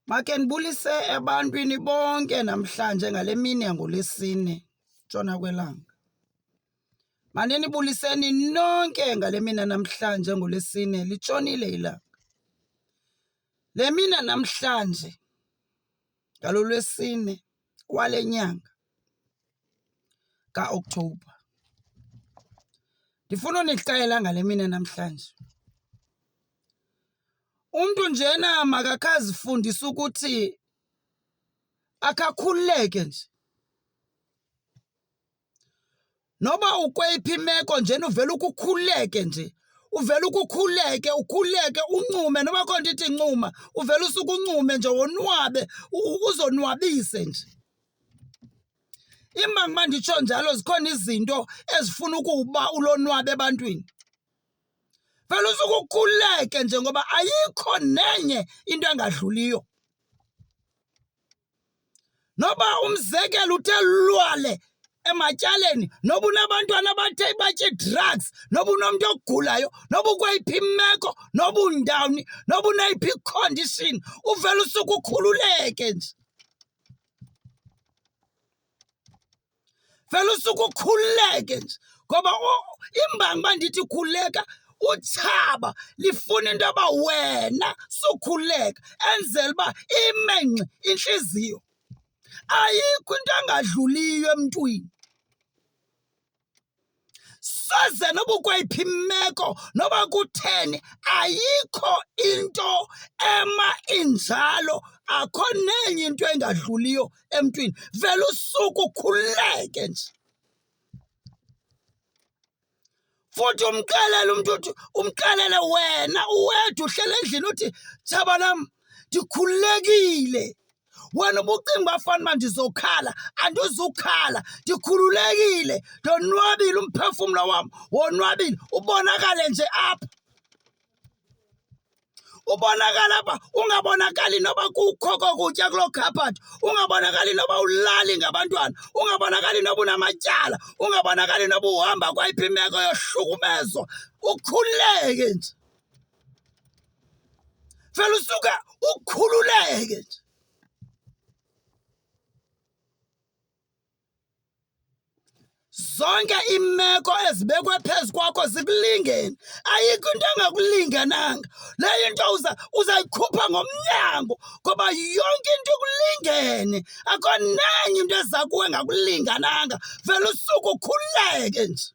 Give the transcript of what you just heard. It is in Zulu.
Make ndibulise ebantwini bonke namhlanje ngale mini yangoLwesine ntshona kwelanga. Mandinibuliseni nonke ngale mina namhlanje ngoLwesine litshonile ilanga. Le mina namhlanje ngalo Lwesine wale nyanga kaOktobha. Ndifuna unixelela ngale mina namhlanje. Umuntu njena makakhazifundise ukuthi akakhululeke nje. Noba ukweyiphi imeko njena uvela ukukhululeke nje. Uvela ukukhululeke, ukhululeke uncume noba khona ndithi ncuma, uvela usukuncume nje wonwabe, uzonwabise nje. Imba ngoba nditsho njalo zikhona izinto ezifuna ukuba ulonwabe ebantwini. Vele usukukhululeke nje ngoba ayikho nenye into engadluliyo. Noba umzekelo uthe lwale ematyaleni, noba unabantwana abathe batye drugs, noba unomntu ogulayo, noba ukweyiphi imeko, noba undawuni, noba uneyiphi condition, uvele usukukhululeke nje. Vele usukukhululeke nje ngoba imbangi ndithi khululeka, utshaba lifuna into yoba wena sukhululeka enzela uba imenxe intliziyo. Ayikho into engadluliyo emntwini. Soze noba ukweyiphi imeko, noba kutheni, ayikho into ema injalo, akho nenye into engadluliyo emntwini. Vele usuke ukhululeke nje. Futhi umxelele umuntu uthi, umxelele wena uwedwa uhlele endlini uthi, tshaba lam, ndikhululekile. Wena ubucinga uba fanuba ndizokhala, andizukhala, ndikhululekile, ndonwabile, umphefumlo wam wonwabile. Ubonakale nje apha. Ubonakala apha, ungabonakali noba kukho kokutya kuloo khabhathi, ungabonakali noba ulali ngabantwana, ungabonakali noba unamatyala, ungabonakali noba uhamba kwayiphi imeko yohlukumezo. Ukhululeke nje. Vele usuke ukhululeke nje. Zonke imeko ezibekwe phezu kwakho zikulingene. Ayikho into engakulingananga. Leyo into uzayikhupha ngomnyango ngoba yonke into ikulingene. Akho nenye into eza kuwe engakulingananga. Vele usuke ukhululeke nje.